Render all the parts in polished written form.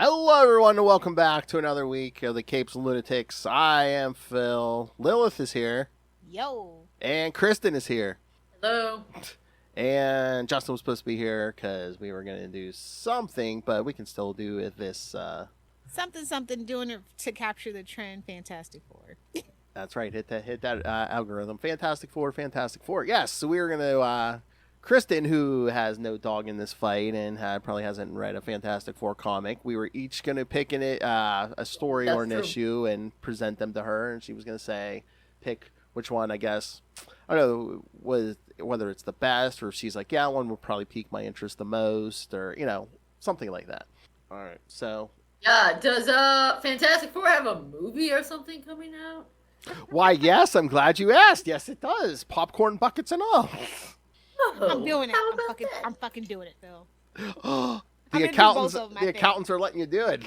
Hello, everyone, and welcome back to another week of the Capes and Lunatics. I am Phil. Lilith is here. Yo. And Kristen is here. Hello. And Justin was supposed to be here because we were going to do something, but we can still do this. Something doing it to capture the trend. Fantastic Four. That's right. Hit that algorithm. Fantastic Four. Yes. So we were going to. Kristen, who has no dog in this fight and probably hasn't read a Fantastic Four comic, we were each going to pick a story or an issue and present them to her, and she was going to pick which one, I guess. I don't know whether it's the best, or if she's like, yeah, one will probably pique my interest the most, or, something like that. All right, so. Yeah, does Fantastic Four have a movie or something coming out? Why, yes, I'm glad you asked. Yes, it does. Popcorn buckets and all. I'm doing it. I'm fucking doing it, Phil. The accountants are letting you do it.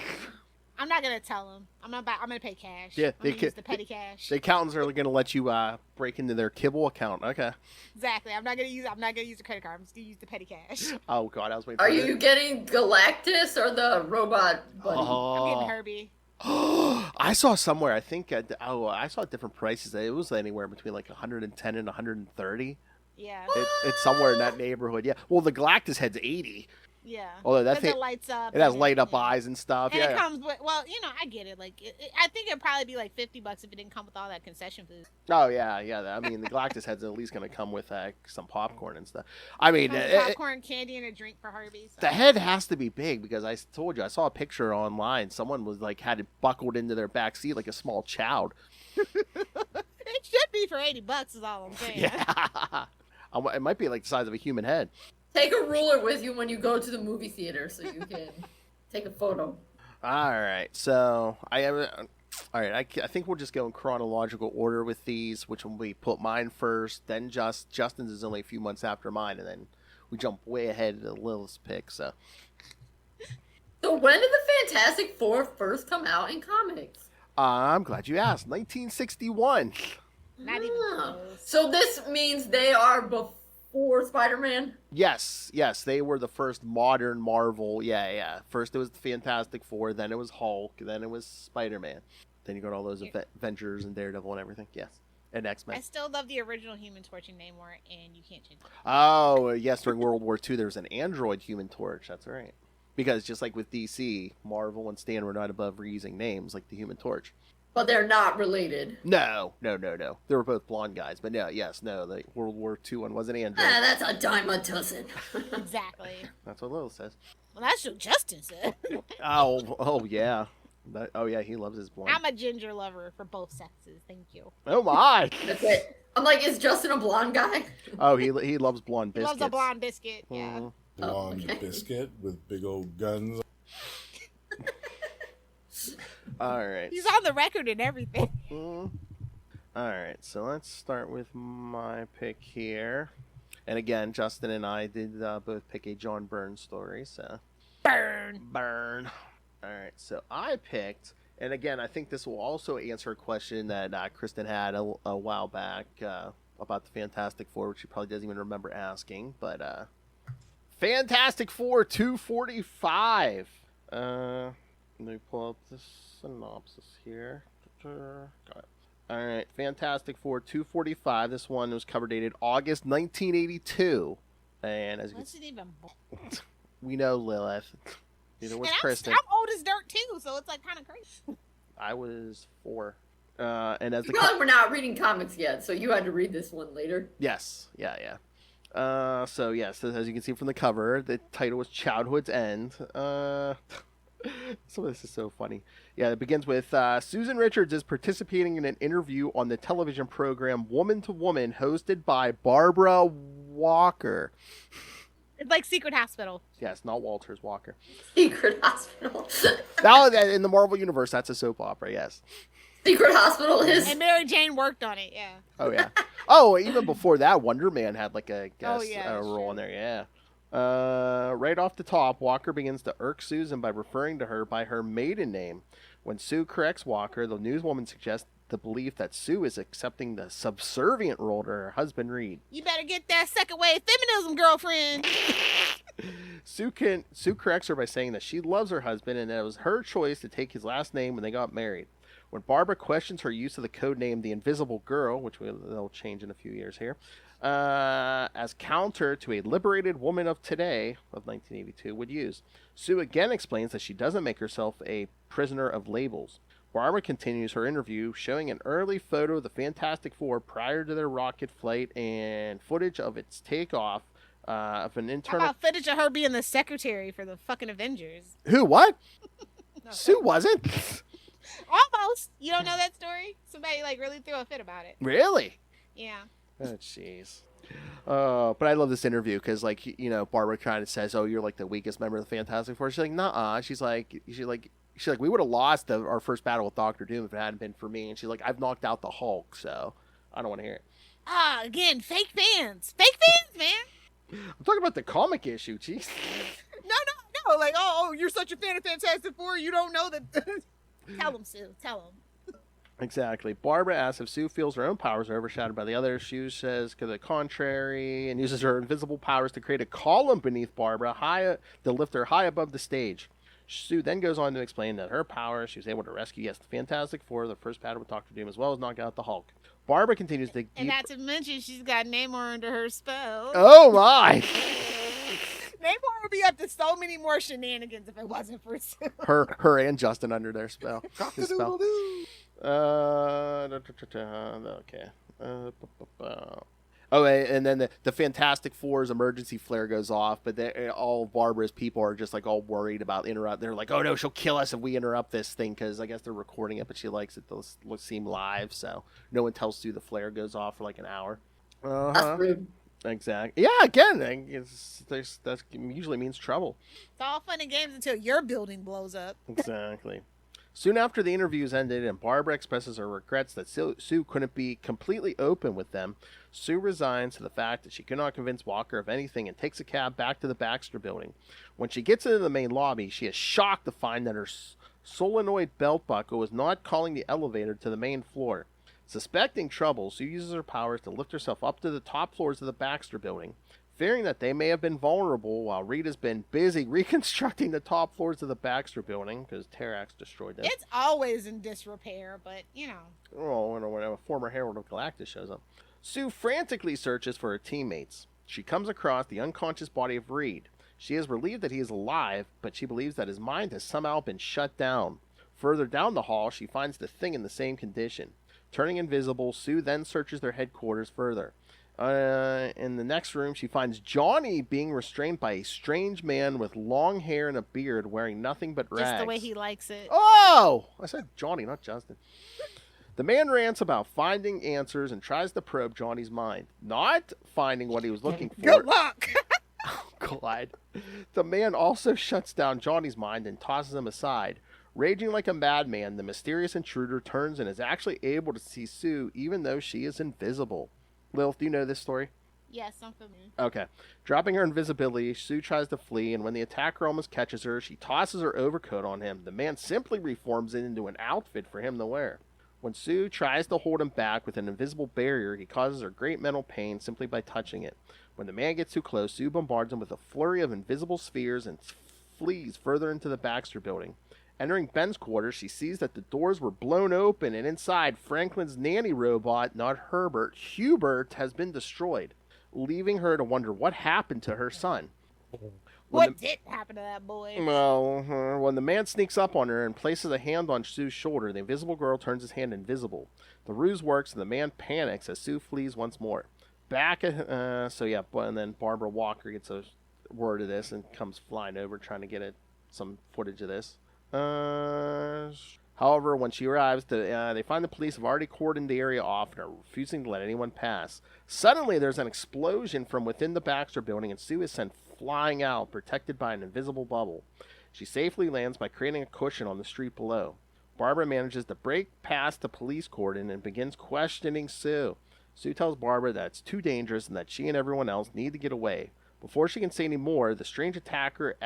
I'm not gonna tell them. I'm gonna pay cash. Yeah, I'm gonna use the petty cash. The accountants are gonna let you break into their Kibble account. Okay. Exactly. I'm not gonna use the credit card. I'm just gonna use the petty cash. Oh God, I was waiting. Are you getting Galactus or the robot buddy? I'm getting Herbie. I saw somewhere. I think I saw different prices. It was anywhere between like 110 and 130. Yeah. It's somewhere in that neighborhood. Yeah. Well, the Galactus head's 80. Yeah. Although that thing it lights up. It has light up eyes and stuff. And yeah. it comes with, I get it. Like, I think it'd probably be like $50 if it didn't come with all that concession food. Oh yeah. I mean, the Galactus head's at least going to come with some popcorn and stuff. I mean, popcorn, candy, and a drink for Herbie. So. The head has to be big because I told you I saw a picture online. Someone was like had it buckled into their back seat like a small child. It should be for $80. Is all I'm saying. Yeah. It might be like the size of a human head. Take a ruler with you when you go to the movie theater so you can take a photo. All right. So I think we'll just go in chronological order with these, which will be put mine first, then Justin's is only a few months after mine, and then we jump way ahead to Lilith's pick. So when did the Fantastic Four first come out in comics? I'm glad you asked. 1961. Not even close. So this means they are before Spider-Man? Yes, they were the first modern Marvel. Yeah. First it was the Fantastic Four, then it was Hulk, then it was Spider-Man. Then you got all those Avengers and Daredevil and everything. Yes. And X-Men. I still love the original Human Torch and Namor, and you can't change it. Oh, yes, during World War II there was an android Human Torch. That's right. Because just like with DC, Marvel and Stan were not above reusing names like the Human Torch. But they're not related. No. They were both blonde guys. But the World War II one was an android. That's a dime a dozen. Exactly. That's what Lil says. Well, that's what Justin said. Oh yeah. He loves his blonde. I'm a ginger lover for both sexes. Thank you. Oh my. That's it. I'm like, is Justin a blonde guy? Oh, he loves blonde biscuits. He loves a blonde biscuit, yeah. Blonde biscuit with big old guns. All right. He's on the record and everything. All right, so let's start with my pick here. And again, Justin and I did both pick a John Byrne story, so... Burn. All right, so I picked... And again, I think this will also answer a question that Kristen had a while back about the Fantastic Four, which she probably doesn't even remember asking. But Fantastic Four 245. Let me pull up the synopsis here. Got it. All right, Fantastic Four 245. This one was cover dated August 1982. And as you can see, we know Lilith. Neither was Kristen. I'm old as dirt too, so it's like kind of crazy. I was 4. And as we're not reading comics yet, so you had to read this one later. Yes, yeah. So as you can see from the cover, the title was Childhood's End. Some of this is so funny. Yeah, it begins with Susan Richards is participating in an interview on the television program Woman to Woman, hosted by Barbara Walker. It's like Secret Hospital. Yes, not Walters, Walker. Secret Hospital. Now, in the Marvel Universe, that's a soap opera, yes. Secret Hospital is... And Mary Jane worked on it, yeah. Oh, yeah. Oh, even before that, Wonder Man had like a guest role in there, yeah. Right off the top, Walker begins to irk Susan by referring to her by her maiden name. When Sue corrects Walker, the newswoman suggests the belief that Sue is accepting the subservient role to her husband Reed. You better get that second wave feminism, girlfriend. Sue corrects her by saying that she loves her husband and that it was her choice to take his last name when they got married. When Barbara questions her use of the code name the Invisible Girl, which they'll change in a few years here, as counter to a liberated woman of today, of 1982, would use, Sue again explains that she doesn't make herself a prisoner of labels. Barbara continues her interview, showing an early photo of the Fantastic Four prior to their rocket flight and footage of its takeoff of an How internal... about footage of her being the secretary for the fucking Avengers? Who? What? No, Sue wasn't? almost. You don't know that story? Somebody like really threw a fit about it. Really? Yeah. Oh, jeez. But I love this interview because, like, you know, Barbara kind of says, "Oh, you're like the weakest member of the Fantastic Four." She's like, "Nuh-uh." She's like, we would have lost our first battle with Doctor Doom if it hadn't been for me. And she's like, "I've knocked out the Hulk, so I don't want to hear it." Again, fake fans, man. I'm talking about the comic issue, jeez. No. Like, oh, you're such a fan of Fantastic Four, you don't know that. Tell them, Sue. Tell them. Exactly. Barbara asks if Sue feels her own powers are overshadowed by the others. Sue says to the contrary and uses her invisible powers to create a column beneath Barbara to lift her high above the stage. Sue then goes on to explain that her powers, she was able to rescue, the Fantastic Four, the first battle with Doctor Doom, as well as knock out the Hulk. Barbara continues to And not to mention, she's got Namor under her spell. Oh, my! Namor would be up to so many more shenanigans if it wasn't for Sue. Her and Justin under their spell. His spell. Okay. Oh, and then the Fantastic Four's emergency flare goes off, but all of Barbara's people are just like all worried about interrupt. They're like, "Oh no, she'll kill us if we interrupt this thing," because I guess they're recording it, but she likes it to seem live, so no one tells Sue the flare goes off for like an hour. That's rude. Exactly. Yeah. Again, that usually means trouble. It's all fun and games until your building blows up. Exactly. Soon after the interviews ended and Barbara expresses her regrets that Sue couldn't be completely open with them, Sue resigns to the fact that she could not convince Walker of anything and takes a cab back to the Baxter building. When she gets into the main lobby, she is shocked to find that her solenoid belt buckle was not calling the elevator to the main floor. Suspecting trouble, Sue uses her powers to lift herself up to the top floors of the Baxter building. Fearing that they may have been vulnerable while Rita's been busy reconstructing the top floors of the Baxter building, because Terax destroyed them. It's always in disrepair, but, you know. Oh, when a former Herald of Galactus shows up. Sue frantically searches for her teammates. She comes across the unconscious body of Reed. She is relieved that he is alive, but she believes that his mind has somehow been shut down. Further down the hall, she finds the Thing in the same condition. Turning invisible, Sue then searches their headquarters further. In the next room, she finds Johnny being restrained by a strange man with long hair and a beard wearing nothing but rags. Just the way he likes it. Oh! I said Johnny, not Justin. The man rants about finding answers and tries to probe Johnny's mind. Not finding what he was looking for. Good luck! Oh, God. The man also shuts down Johnny's mind and tosses him aside. Raging like a madman, the mysterious intruder turns and is actually able to see Sue even though she is invisible. Lilith, do you know this story? Yes, I'm familiar. Okay. Dropping her invisibility, Sue tries to flee, and when the attacker almost catches her, she tosses her overcoat on him. The man simply reforms it into an outfit for him to wear. When Sue tries to hold him back with an invisible barrier, he causes her great mental pain simply by touching it. When the man gets too close, Sue bombards him with a flurry of invisible spheres and flees further into the Baxter building. Entering Ben's quarters, she sees that the doors were blown open, and inside, Franklin's nanny robot, not Herbert, Hubert, has been destroyed, leaving her to wonder what happened to her son. What did happen to that boy? Well, when the man sneaks up on her and places a hand on Sue's shoulder, the invisible girl turns his hand invisible. The ruse works, and the man panics as Sue flees once more. And then Barbara Walker gets a word of this and comes flying over trying to get some footage of this. However, when she arrives, they find the police have already cordoned the area off and are refusing to let anyone pass. Suddenly, there's an explosion from within the Baxter building, and Sue is sent flying out, protected by an invisible bubble. She safely lands by creating a cushion on the street below. Barbara manages to break past the police cordon and begins questioning Sue. Sue tells Barbara that it's too dangerous and that she and everyone else need to get away. Before she can say any more, the strange attacker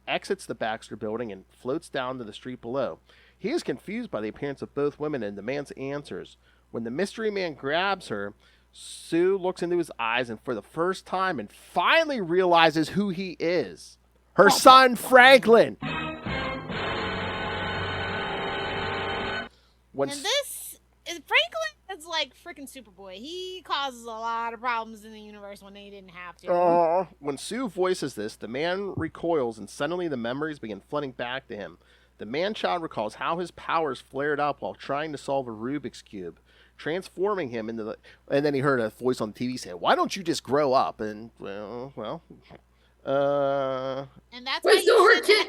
exits the Baxter building and floats down to the street below. He is confused by the appearance of both women and demands answers. When the mystery man grabs her, Sue looks into his eyes and for the first time and finally realizes who he is. Her son, Franklin. Franklin is like freaking Superboy. He causes a lot of problems in the universe when they didn't have to. When Sue voices this, the man recoils and suddenly the memories begin flooding back to him. The man-child recalls how his powers flared up while trying to solve a Rubik's Cube, transforming him into the... And then he heard a voice on the TV say, "Why don't you just grow up?" And, And that's Wait, so her kid...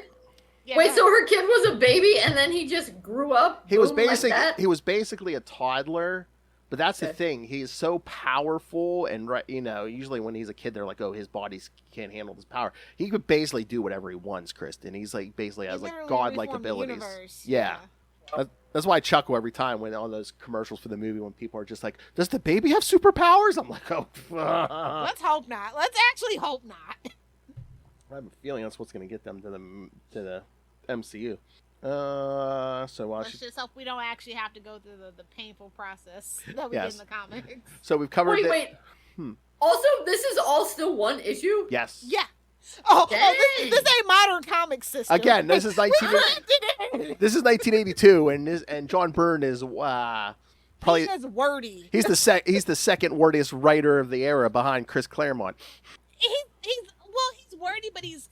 Yeah, Wait, so her kid was a baby and then he just grew up? He was basically a toddler, but that's the thing. He is so powerful, and usually when he's a kid, they're like, "Oh, his body can't handle this power." He could basically do whatever he wants, Kristen. He's like basically has like godlike abilities. Yeah. That's why I chuckle every time when on those commercials for the movie when people are just like, "Does the baby have superpowers?" I'm like, "Oh." Let's hope not. Let's actually hope not. I have a feeling that's what's going to get them to the MCU. So let's just hope we don't actually have to go through the painful process that we Yes. did in the comics. So we've covered. Wait. Also, this is all still one issue? Yes. Yeah. This ain't modern comic system. Again, this is 1982, and John Byrne is probably he's wordy. he's the second wordiest writer of the era behind Chris Claremont. He's wordy, but he's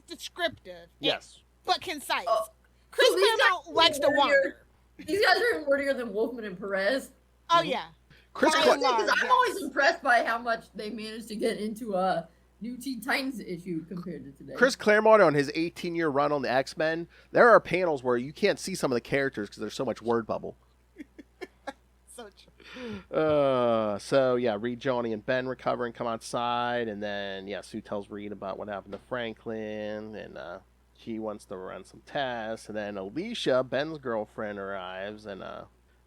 descriptive. Yes. But concise. Oh, Chris so these Claremont guys likes to are wander. These guys are wordier than Wolfman and Perez. Oh yeah. Chris By Cla- and large, I'm yes. always impressed by how much they managed to get into a new Teen Titans issue compared to today. Chris Claremont on his 18-year run on the X-Men, there are panels where you can't see some of the characters because there's so much word bubble. So true. So yeah, Reed, Johnny, and Ben recover and come outside, and then Sue tells Reed about what happened to Franklin, and he wants to run some tests, and then Alicia, Ben's girlfriend, arrives, and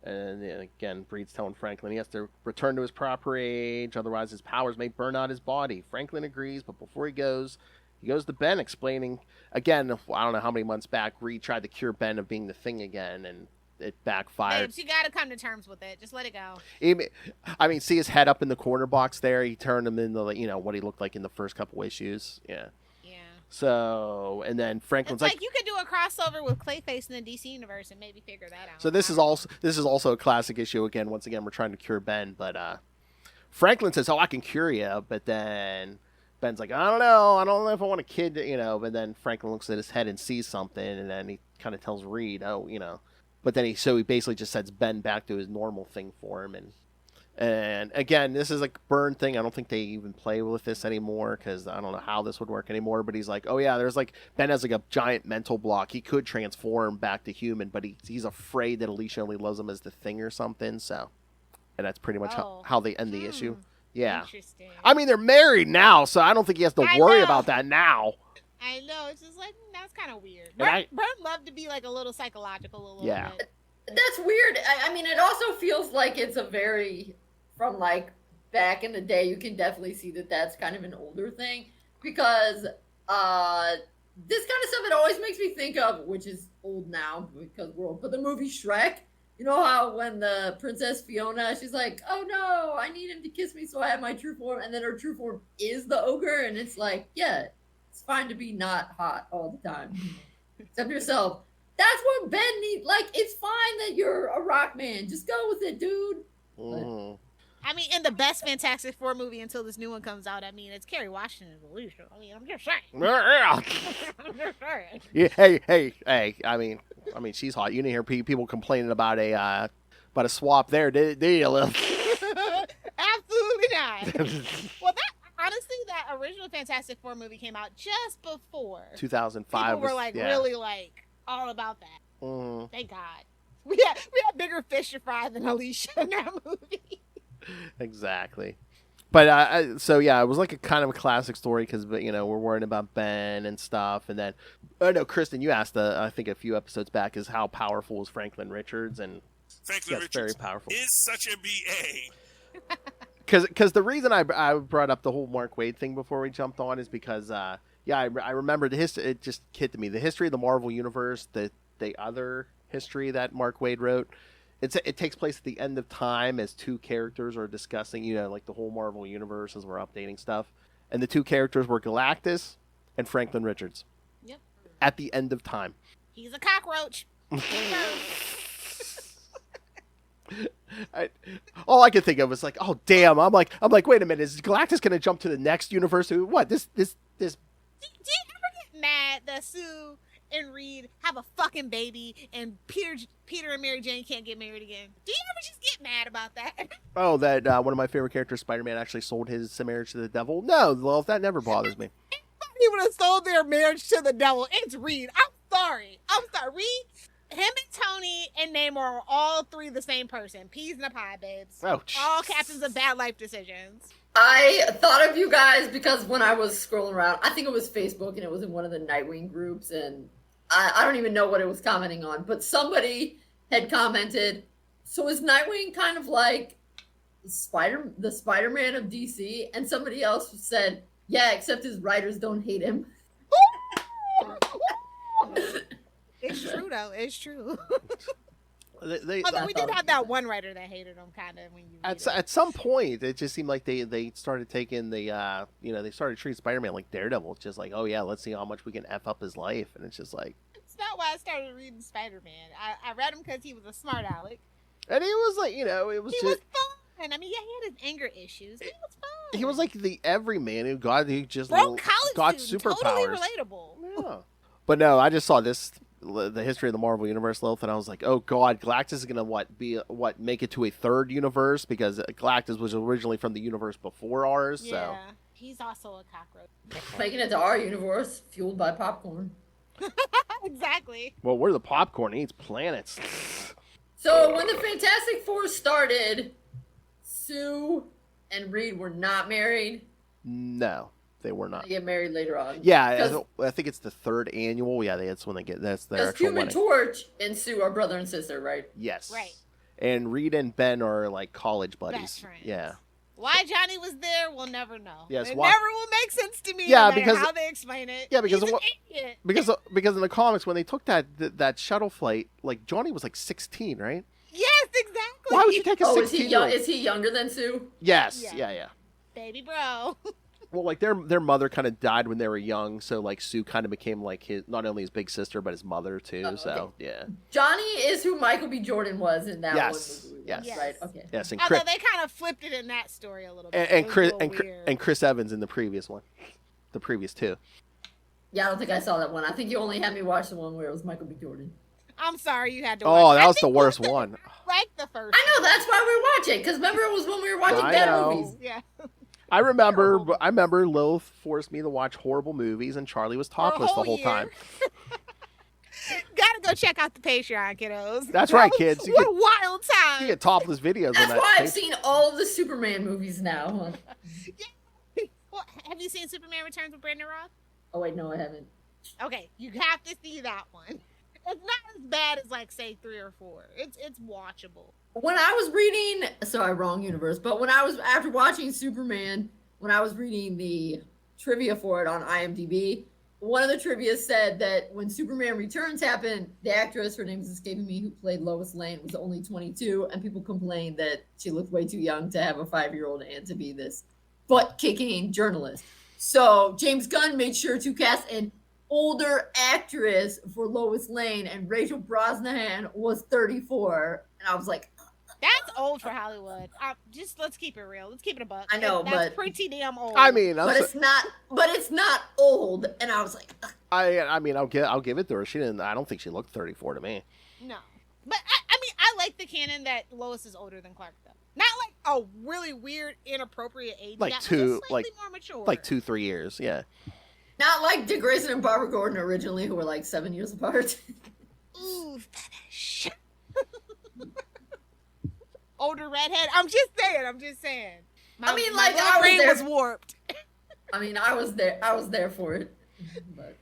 again, Reed's telling Franklin he has to return to his proper age, otherwise his powers may burn out his body. Franklin agrees, but before he goes to Ben, explaining again. I don't know how many months back Reed tried to cure Ben of being the Thing again, and it backfired. Babes, you gotta come to terms with it. Just let it go. I mean, see his head up in the corner box there. He turned him into what he looked like in the first couple issues. Yeah. Yeah. So, and then Franklin's It's like you could do a crossover with Clayface in the DC universe and maybe figure that out. So this is also a classic issue again. Once again, we're trying to cure Ben, but Franklin says, "Oh, I can cure you," but then Ben's like, "I don't know if I want a kid," But then Franklin looks at his head and sees something, and then he kind of tells Reed, "Oh, But then he basically just sets Ben back to his normal thing for him, and again, this is a Byrne thing. I don't think they even play with this anymore because I don't know how this would work anymore. But he's like, "Oh yeah, there's Ben has a giant mental block. He could transform back to human, but he's afraid that Alicia only loves him as the Thing or something." So, and that's pretty much how they end the issue. Yeah, interesting. I mean they're married now, so I don't think he has to worry about that now. I know, it's just like that's kind of weird. And Byrne loved to be like a little psychological, a little bit. That's weird. I mean, it also feels like it's a very from back in the day. You can definitely see that that's kind of an older thing because this kind of stuff it always makes me think of, which is old now because we're old. But the movie Shrek. You know how when the Princess Fiona, she's like, "Oh no, I need him to kiss me so I have my true form," and then her true form is the ogre, and it's like, yeah. It's fine to be not hot all the time. Except yourself. That's what Ben needs. It's fine that you're a rock man. Just go with it, dude. Mm. I mean, in the best Fantastic Four movie until this new one comes out, I mean, it's Kerry Washington's Alicia. I mean, I'm just saying. I'm just saying. Yeah, hey. I mean, she's hot. You didn't hear people complaining about a swap there, did you, Lil? Absolutely not. Well, honestly, that original Fantastic Four movie came out just before 2005. People were really all about that. Mm. Thank God. We had bigger fish to fry than Alicia in that movie. Exactly. But it was like a kind of a classic story because we're worrying about Ben and stuff, and then Kristen, you asked I think a few episodes back is how powerful was Franklin Richards, and Franklin Richards very powerful. Is such a BA. Because the reason I brought up the whole Mark Waid thing before we jumped on is because I remember the history. It just hit to me the history of the Marvel Universe, the other history that Mark Waid wrote it takes place at the end of time as two characters are discussing, like the whole Marvel universe as we're updating stuff. And the two characters were Galactus and Franklin Richards. Yep. At the end of time. He's a cockroach. All I could think of was like, oh damn! I'm like, wait a minute, is Galactus gonna jump to the next universe? What this? Do you ever get mad that Sue and Reed have a fucking baby and Peter and Mary Jane can't get married again? Do you ever just get mad about that? Oh, that one of my favorite characters, Spider-Man, actually sold his marriage to the devil. No, well, that never bothers me. He would have sold their marriage to the devil. It's Reed. I'm sorry. Reed, him and Tony and Namor are all three the same person. Peas in a pie, babes. Oh, all captains of bad life decisions. I thought of you guys because when I was scrolling around, I think it was Facebook and it was in one of the Nightwing groups, and I don't even know what it was commenting on, but somebody had commented, so is Nightwing kind of like the Spider-Man of DC? And somebody else said, yeah, except his writers don't hate him. It's true, though. It's true. They, Although we did have that one writer that hated him, kind of, when you at some point, it just seemed like they started taking the, they started treating Spider-Man like Daredevil. It's just like, oh yeah, let's see how much we can F up his life. And it's just like... It's not why I started reading Spider-Man. I read him because he was a smart aleck. And he was like, it was He just... was fun. I mean, yeah, he had his anger issues, but he was fun. He was like the everyman who just broke college got student, superpowers. totally relatable. Yeah. But no, I just saw the history of the Marvel Universe, Lilith, and I was like, oh god, Galactus is gonna make it to a third universe, because Galactus was originally from the universe before ours. Yeah, so he's also a cockroach. Making it to our universe, fueled by popcorn. Exactly. Well, we're the popcorn. He eats planets. So when the Fantastic Four started, Sue and Reed were not married. No, they were not. They get married later on. Yeah, I think it's the third annual. Yeah, that's when they get. That's their Because actual Human wedding. Torch and Sue are brother and sister, right? Yes. Right. And Reed and Ben are like college buddies. Best friends. Yeah. Why Johnny was there, we'll never know. Yes, it why- never will make sense to me. Yeah, no matter because- how they explain it. Yeah, because He's of an what- idiot. Because in the comics, when they took that shuttle flight, like Johnny was like 16, right? Yes, exactly. Why would you take a Oh, is 16? he younger than Sue? Yes. Yeah. Yeah. Baby bro? Well, like their mother kind of died when they were young, so like Sue kind of became like not only his big sister but his mother too. Oh, So okay. yeah. Johnny is who Michael B. Jordan was in that Yes, one movie. yes. Right, okay. Yes, and Although Chris, they kind of flipped it in that story a little bit. and It was Chris a little weird. and Chris Evans in the previous one, the previous two. Yeah, I don't think I saw that one. I think you only had me watch the one where it was Michael B. Jordan. I'm sorry you had to Oh, watch. that I was the think worst both of one. them were like the first I know, one. that's why we were watching. Because remember, it was when we were watching I dead know. movies. Yeah. I remember Terrible. Lilith forced me to watch horrible movies, and Charlie was topless the whole year. time. Gotta go check out the Patreon, kiddos. That's That right, was- kids. You What a wild time. You get topless videos on That's that. why I've tape. seen all of the Superman movies now. Well, have you seen Superman Returns with Brandon Roth? Oh, wait, no, I haven't. Okay, you have to see that one. It's not as bad as like say 3 or 4. It's watchable. When I was reading, sorry, wrong universe, but when I was, after watching Superman, when I was reading the trivia for it on IMDb, one of the trivia said that when Superman Returns happened, the actress, her name is escaping me, who played Lois Lane, was only 22, and people complained that she looked way too young to have a 5-year-old and to be this butt-kicking journalist. So James Gunn made sure to cast an older actress for Lois Lane, and Rachel Brosnahan was 34, and I was like, That's old for Hollywood. Just let's keep it real. Let's keep it a buck. I know, That's but- pretty damn old. I mean, but it's not old, and I was like, ugh. I mean, I'll give it to her. She didn't. I don't think she looked 34 to me. No. But I mean, I like the canon that Lois is older than Clark, though. Not like a really weird, inappropriate age. Like gap, two- just slightly more mature. Like 2-3 years. Yeah. Not like Dick Grayson and Barbara Gordon originally, who were like 7 years apart. Ooh, fetish. Older redhead. I'm just saying. I mean, my like, little I was brain there- was warped. I mean, I was there for it. But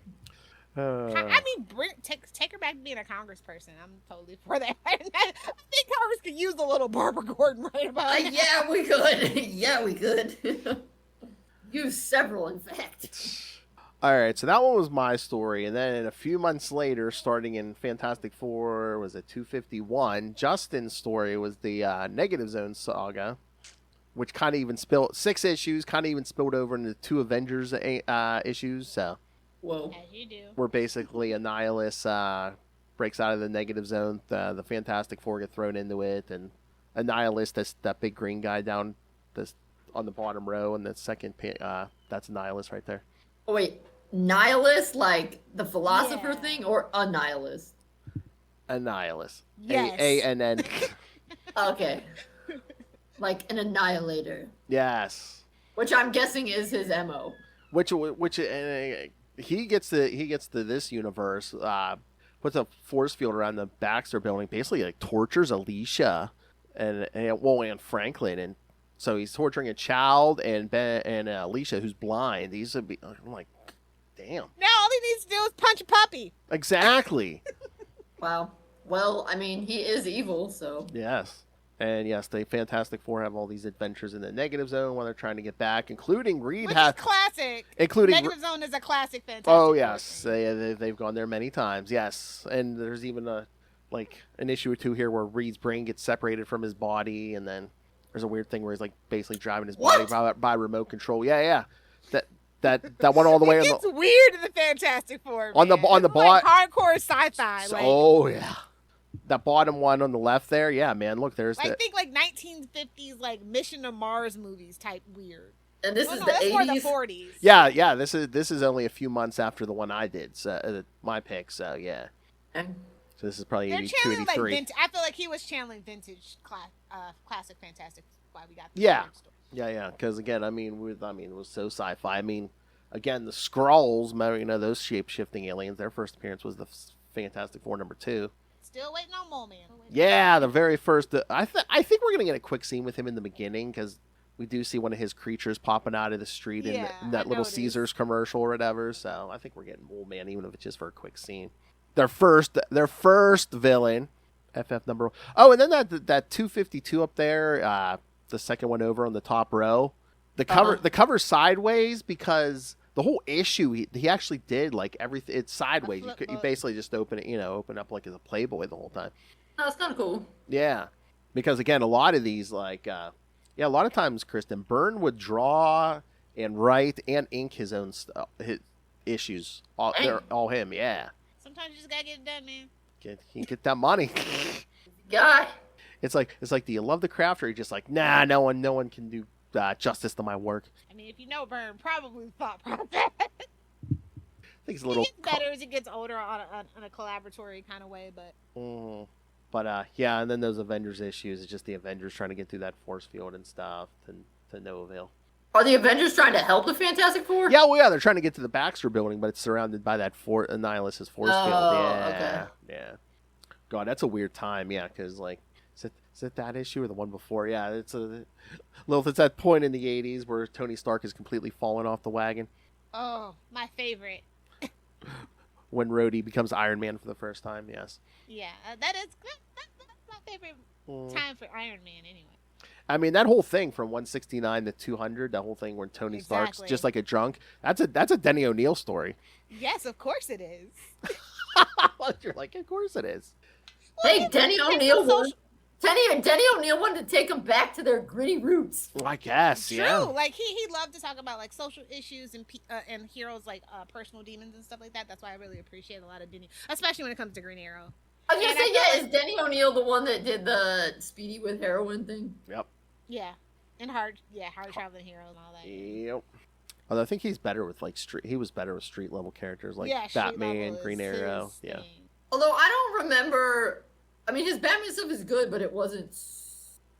I mean, take her back to being a congressperson. I'm totally for that. I think Congress could use a little Barbara Gordon right about now. yeah, we could. Yeah, we could. Use several, in fact. All right, so that one was my story, and then a few months later, starting in Fantastic Four, was it 251? Justin's story was the Negative Zone saga, which kind of even spilled 6 issues, kind of even spilled over into 2 Avengers issues. So, Whoa. As you do. where basically Annihilus breaks out of the Negative Zone, the Fantastic Four get thrown into it, and Annihilus, that's that big green guy down this on the bottom row, and the second that's Annihilus right there. Oh, wait. Nihilist, like the philosopher Yeah. thing, or a nihilist? Annihilus. Yes. A-N-N. Okay. Like an annihilator, Yes. which I'm guessing is his MO. Which he gets to this universe, puts a force field around the Baxter building, basically like tortures Alicia and Franklin, and so he's torturing a child and Alicia, who's blind. These would be, I'm like, damn. Now all he needs to do is punch a puppy. Exactly. Wow. Well, I mean, he is evil, so. Yes. And yes, the Fantastic Four have all these adventures in the Negative Zone while they're trying to get back, including Reed Which has is classic. including Negative Zone is a classic Fantastic Oh Four yes, thing. they've gone there many times. Yes, and there's even an issue or 2 here where Reed's brain gets separated from his body, and then there's a weird thing where he's like basically driving his body by remote control. Yeah. That one all the way It on gets weird in the Fantastic Four. On the It's like hardcore sci-fi. Like, oh yeah, that bottom one on the left there. Yeah, man, look, there's I the think like 1950s like Mission to Mars movies type weird. And this Oh, is no, the that's 80s. more the 40s. yeah. This is only a few months after the one I did. So my pick. So yeah. Okay. So this is probably They're 82, channeling like 83. vintage. I feel like he was channeling vintage classic Fantastic. Why we got the Yeah. weird story. Yeah. Because again, it was so sci-fi. I mean, again, the Skrulls, those shape-shifting aliens. Their first appearance was the Fantastic Four #2. Still waiting on Mole Man. Yeah, the very first. I think we're gonna get a quick scene with him in the beginning because we do see one of his creatures popping out of the street in Yeah, that I little noticed. Caesars commercial or whatever. So I think we're getting Mole Man, even if it's just for a quick scene. Their first villain, FF number. Oh, and then that 252 up there, the second one over on the top row. The cover sideways because the whole issue he actually did like everything. It's sideways. You basically just open up like as a Playboy the whole time. No, it's kind of cool. Yeah, because again, a lot of these a lot of times, Kristen, Byrne would draw and write and ink his own his issues. They're all him. Yeah, Sometimes you just gotta get it done, man. get that money. Guy. It's like, do you love the craft, or are you just like, nah, no one can do justice to my work? I mean, if you know Byrne, probably thought process. I think it's a little It gets better as it gets older on a collaboratory kind of way, but But yeah, and then those Avengers issues, it's just the Avengers trying to get through that force field and stuff to no avail. Are the Avengers trying to help the Fantastic Four? Yeah, well, yeah, they're trying to get to the Baxter building, but it's surrounded by that Annihilus's force field. Yeah, okay. Yeah. God, that's a weird time. Yeah, because like, is it that issue or the one before? Yeah, it's that point in the '80s where Tony Stark is completely fallen off the wagon oh, my favorite. when Rhodey becomes Iron Man for the first time. Yes. Yeah, that's my favorite time for Iron Man anyway. I mean, that whole thing from 169 to 200, that whole thing where Tony Stark's Exactly. just like a drunk, that's a Denny O'Neil story. Yes, of course it is. You're like, of course it is. Hey, yeah, Denny but O'Neil it's so won. Denny O'Neil wanted to take them back to their gritty roots. Well, I guess, True. yeah. Like he loved to talk about like social issues and heroes like personal demons and stuff like that. That's why I really appreciate a lot of Denny, especially when it comes to Green Arrow. I was gonna And say, I yeah, feel is Denny O'Neil the one that did the Speedy with heroin thing? Yep. Yeah, and hard traveling heroes and all that. Yep. Although I think he's better with like he was better with street level characters like Yeah, Street Batman, Level Green is Arrow. his Yeah. thing. Although I don't remember. I mean, his Batman stuff is good, but it wasn't.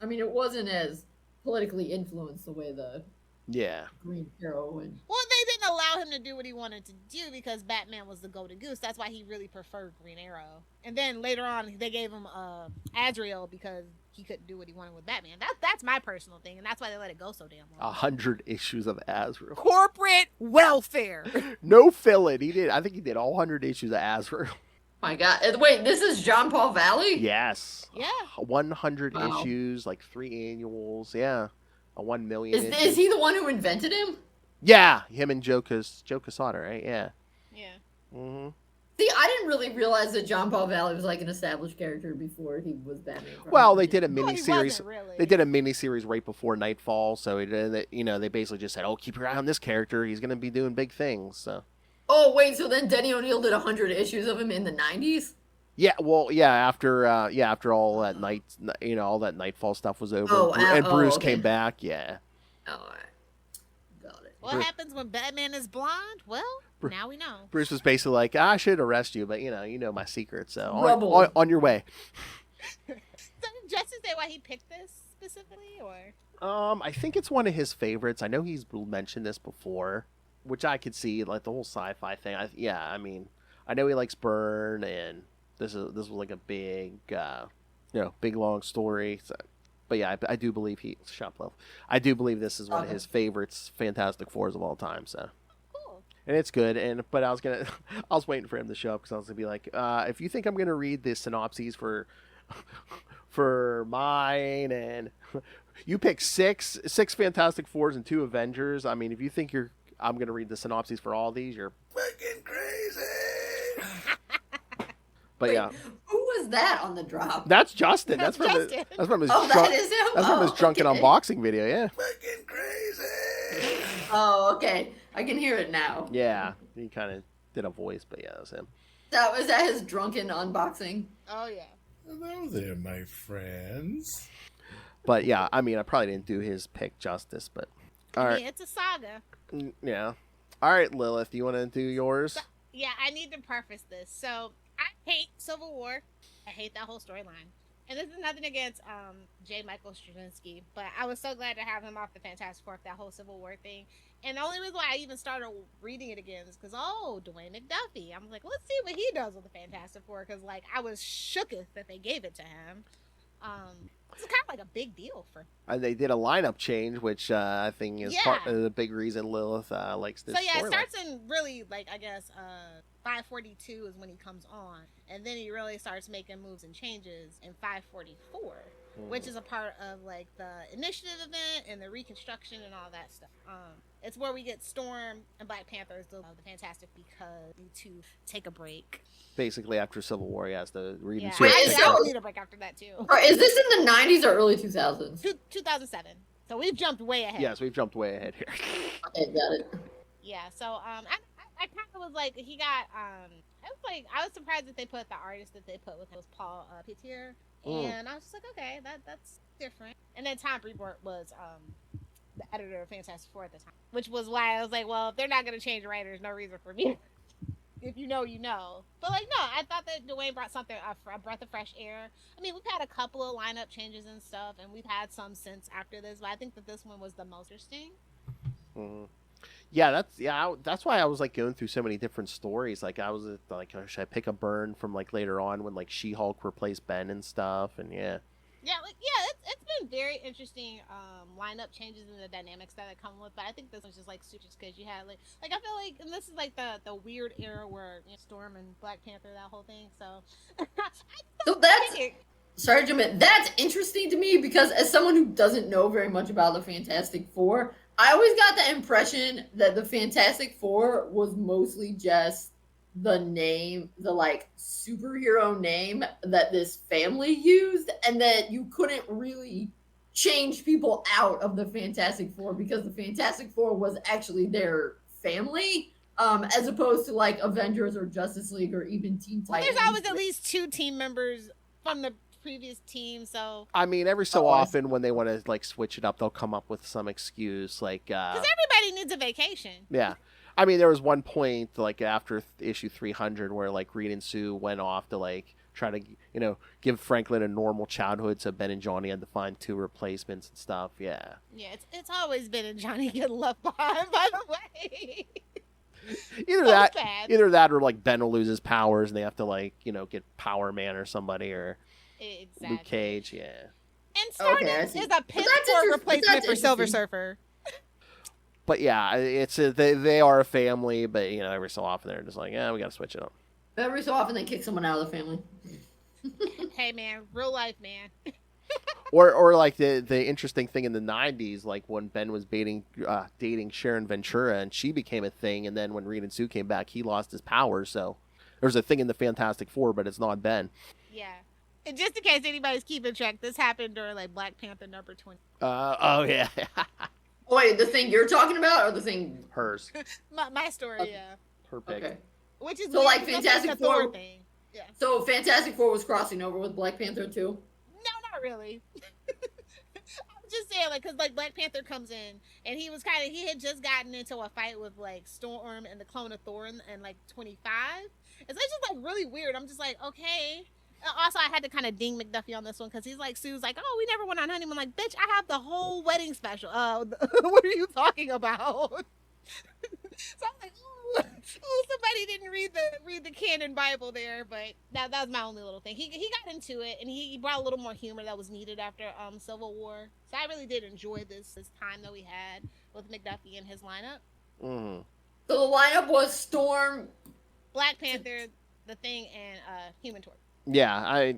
I mean, it wasn't as politically influenced the way the Yeah. Green Arrow and. Well, they didn't allow him to do what he wanted to do because Batman was the golden goose. That's why he really preferred Green Arrow. And then later on, they gave him Azrael because he couldn't do what he wanted with Batman. That's my personal thing, and that's why they let it go so damn long. 100 issues of Azrael. Corporate welfare. No fill-in. I think he did all 100 issues of Azrael. My God! Wait, this is John Paul Valley? Yes. Yeah. 100 Wow. issues, like 3 annuals. Yeah. A 1 million. Is he the one who invented him? Yeah, him and Joe Quesada, right? Yeah. Yeah. Mm-hmm. See, I didn't really realize that John Paul Valley was like an established character before he was Batman. Well, they did a Well, mini he series. wasn't really. They did a mini series right before Nightfall, so they basically just said, "Oh, keep your eye on this character. He's going to be doing big things." So. Oh wait, so then Denny O'Neil did 100 issues of him in the 90s? Yeah, well, after all that all that Nightfall stuff was over, Oh, and Bruce okay. came back. Yeah. All right. Got it. What happens when Batman is blonde? Well, now we know. Bruce was basically like, I should arrest you, but you know my secret, so Rubble. on your way. So did Justin say why he picked this specifically, or? I think it's one of his favorites. I know he's mentioned this before, which I could see, like the whole sci-fi thing. I mean, I know he likes Byrne, and this was like a big, big long story. So, but yeah, I do believe I do believe this is one of his favorites, Fantastic Fours of all time. So. Cool. And it's good, but I was waiting for him to show up because I was gonna be like, if you think I'm gonna read the synopses for mine, and you pick six Fantastic Fours and 2 Avengers. I mean, if you think I'm gonna read the synopses for all these, you're Fucking crazy. But Wait, yeah, who was that on the drop? that's Justin. That's from Justin. that's from his Oh, that is him? that's from his drunken okay. unboxing video. Yeah, Fucking crazy. Oh, okay. I can hear it now. yeah. He kind of did a voice, but yeah, that was him. Was that his drunken unboxing? Oh yeah. Hello there, my friends. But yeah, I mean, I probably didn't do his pick justice, but all I right. mean, it's a saga. Yeah. All right, Lilith, you want to do yours? So, yeah, I need to preface this. So I hate Civil War. I hate that whole storyline. And this is nothing against J. Michael Straczynski, but I was so glad to have him off the Fantastic Four, that whole Civil War thing. And the only reason why I even started reading it again is because, Dwayne McDuffie. I'm like, let's see what he does with the Fantastic Four, because, like, I was shooketh that they gave it to him. It's kind of like a big deal for him. And they did a lineup change, which I think is part of the big reason Lilith likes this. So yeah, it storyline. starts in really, like, I guess 542 is when he comes on, and then he really starts making moves and changes in 544, which is a part of like the initiative event and the reconstruction and all that stuff. It's where we get Storm and Black Panther as the Fantastic, because we need to take a break. Basically, after Civil War, he has to read and Wait, I is will need a break after that too. Or is this in the 90s or early 2000s? 2007. So we've jumped way ahead. Yes, we've jumped way ahead here. Okay, got it. Yeah. So I kind of was like, he got I was surprised that they put the artist that they put with was Paul Petier, and I was just like, okay, that's different. And then Tom Brevoort was the editor of Fantastic Four at the time, which was why I was like, well, if they're not going to change writers, no reason for me. If you know, you know. But like, no, I thought that Dwayne brought something, a breath of fresh air. I mean, we've had a couple of lineup changes and stuff, and we've had some since after this, but I think that this one was the most interesting. Yeah, that's why I was like going through so many different stories. Like I was like, oh, should I pick a Byrne from like later on when like She-Hulk replaced Ben and stuff, and yeah. Yeah, it's been very interesting lineup changes and the dynamics that come with. But I think this was just like super, because you had like I feel like, and this is like the weird era where Storm and Black Panther, that whole thing. So, So sorry, Jim, that's interesting to me, because as someone who doesn't know very much about the Fantastic Four, I always got the impression that the Fantastic Four was mostly just the name, the like superhero name that this family used, and that you couldn't really change people out of the Fantastic Four because the Fantastic Four was actually their family, as opposed to like Avengers or Justice League or even Teen Titans. There's always at least 2 team members from the previous team, so I mean, every so often when they want to like switch it up, they'll come up with some excuse like because everybody needs a vacation. Yeah. I mean, there was one point like after issue 300 where like Reed and Sue went off to like try to give Franklin a normal childhood, so Ben and Johnny had to find 2 replacements and stuff. Yeah. Yeah, it's always been a Johnny getting left behind, by the way. Either that or like Ben will lose his powers and they have to like get Power Man or somebody, or exactly. Luke Cage. Yeah. And Stardust is a piss poor replacement for Silver Surfer. But yeah, they are a family, but every so often they're just like, yeah, we gotta switch it up. Every so often they kick someone out of the family. Hey man, real life man. Or like the interesting thing in the 90s, like when Ben was dating Sharon Ventura and she became a thing, and then when Reed and Sue came back, he lost his powers. So there's a thing in the Fantastic Four, but it's not Ben. Yeah. And just in case anybody's keeping track, this happened during like Black Panther number 20. Oh yeah. Wait, the thing you're talking about, or the thing? Hers. My story, Okay. yeah. Her pick. Okay. Which is So, weird like, because Fantastic it's a Thor Four- thing. Yeah. So Fantastic Four was crossing over with Black Panther too. No, not really. I'm just saying, like, because like Black Panther comes in, and he had just gotten into a fight with like Storm and the clone of Thor in like 25. It's just like really weird. I'm just like, okay. Also, I had to kind of ding McDuffie on this one because he's like, Sue's like, oh, we never went on honeymoon. I'm like, bitch, I have the whole wedding special. What are you talking about? So I'm like, ooh, somebody didn't read the canon Bible there, but that was my only little thing. He got into it, and he brought a little more humor that was needed after Civil War. So I really did enjoy this time that we had with McDuffie and his lineup. Mm-hmm. So the lineup was Storm, Black Panther, The Thing, and Human Torch. Yeah,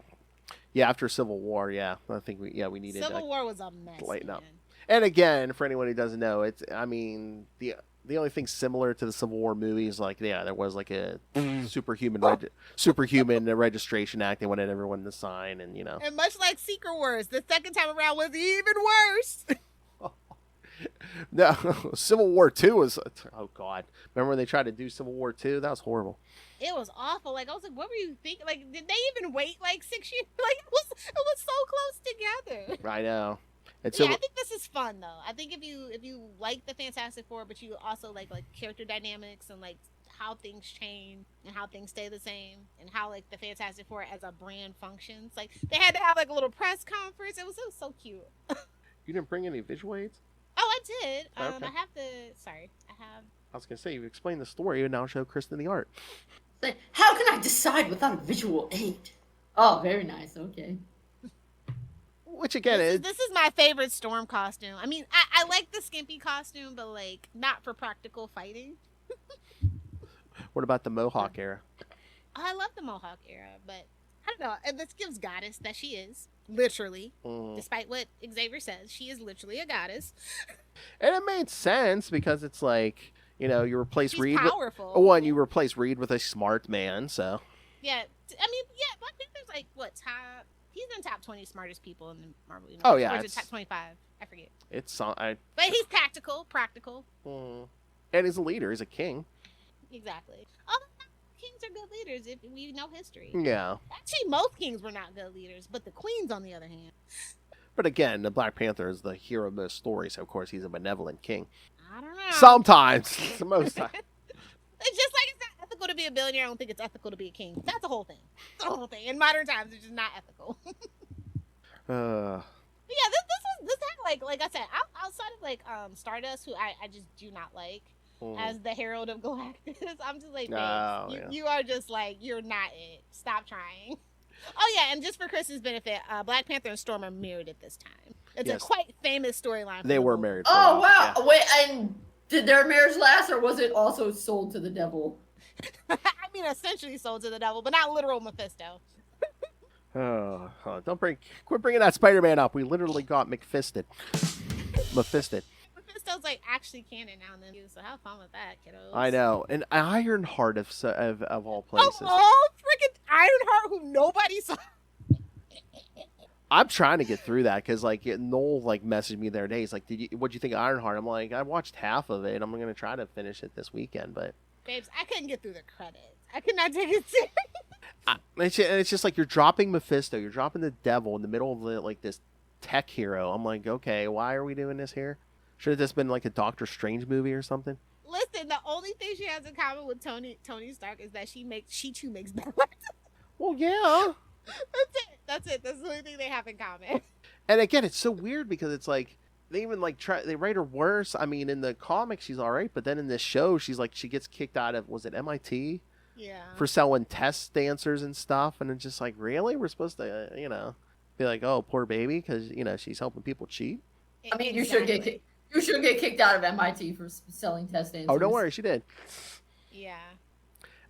after Civil War, yeah, I think we needed Civil War was a mess. lighten up. Man. And again, for anyone who doesn't know, the only thing similar to the Civil War movies, like, yeah, there was like a superhuman registration act. They wanted everyone to sign, and And much like Secret Wars, the second time around was even worse. No, Civil War 2 was, oh God. Remember when they tried to do Civil War 2? That was horrible. It was awful. Like, I was like, what were you thinking? Like, did they even wait like 6 years? Like, it was so close together. I know. And Yeah, I think this is fun though. I think if you like the Fantastic Four, but you also like character dynamics and like how things change and how things stay the same and how like the Fantastic Four as a brand functions. Like they had to have like a little press conference. It was so cute. You didn't bring any visual aids? Oh, I did. Okay. I was gonna say, you explained the story and now show Kristen the art. How can I decide without a visual aid? Oh, very nice. Okay. Which again this is my favorite Storm costume. I mean, I like the skimpy costume, but like not for practical fighting. What about the Mohawk era? I love the Mohawk era, but I don't know. And this gives goddess that she is, literally. Despite what Xavier says, she is literally a goddess. And it made sense because it's like, you replace She's Reed. Powerful. You replace Reed with a smart man, so. Yeah, I mean, yeah, Black Panther's like what top? He's in top 20 smartest people in the Marvel universe. Oh yeah, or is it top 25? I forget. But he's tactical, practical. And he's a leader. He's a king. Exactly. Although kings are good leaders if we know history. Yeah. Actually, most kings were not good leaders, but the queens, on the other hand. But again, the Black Panther is the hero of most stories, so of course he's a benevolent king. I don't know. Sometimes. Most times. It's just like it's not ethical to be a billionaire. I don't think it's ethical to be a king. That's the whole thing. The whole thing. In modern times, it's just not ethical. uh. But yeah, this had like I said, outside of like Stardust, who I just do not like as the Herald of Galactus. I'm just like, you are just like, you're not it. Stop trying. Oh yeah, and just for Kristen's benefit, Black Panther and Storm are married at this time. It's a quite famous storyline. They were married. Oh wow! Yeah. Wait, and did their marriage last, or was it also sold to the devil? I mean, essentially sold to the devil, but not literal Mephisto. Quit bringing that Spider-Man up. We literally got Mephisted. Mephisto's like actually canon now and then, so have fun with that, kiddos. I know, and Ironheart of all places. Oh, freaking Ironheart, who nobody saw. I'm trying to get through that because like Noel like messaged me the other day. He's like, "What'd you think of Ironheart?" I'm like, "I watched half of it. I'm gonna try to finish it this weekend." But babes, I couldn't get through the credits. I could not take it serious. It's just like you're dropping Mephisto, you're dropping the devil in the middle of like this tech hero. I'm like, okay, why are we doing this here? Should have this been like a Doctor Strange movie or something? Listen, the only thing she has in common with Tony Stark is that she too makes balloons. Well, yeah. That's it. That's the only thing they have in common. And again, it's so weird because it's like they even like they write her worse. I mean, in the comics she's all right, but then in this show she gets kicked out of, was it MIT? Yeah. For selling test dancers and stuff, and it's just like, really? We're supposed to, be like, oh, poor baby, because she's helping people cheat. I mean, you should get kicked out of MIT for selling test dancers. Oh, don't worry, she did. Yeah.